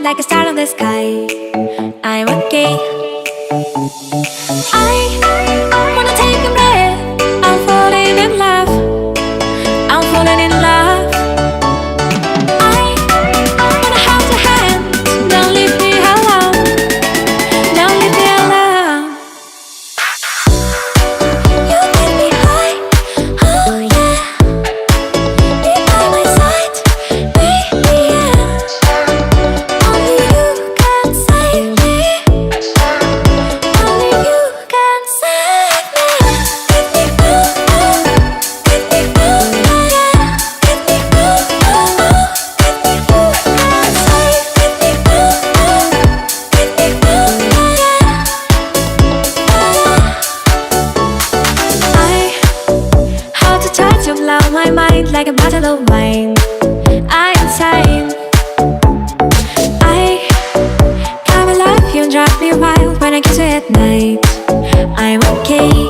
like a star in the sky. I'm okay. I wanna take a breath. I'm falling in love. I'm falling in love. I wanna hold your hand. Don't leave me alone. Don't leave me alone. You get me high, oh yeah. Be by my side, baby, yeah. Only you can save me. Only you can save me. Get me through, get me through, yeah. Get me through, get me through, can save. Get me through, yeah. I hold the touch of love, my mind like a bottle of wine. I'm insane. I come alive, you drive me wild when I kiss you at night. I'm okay.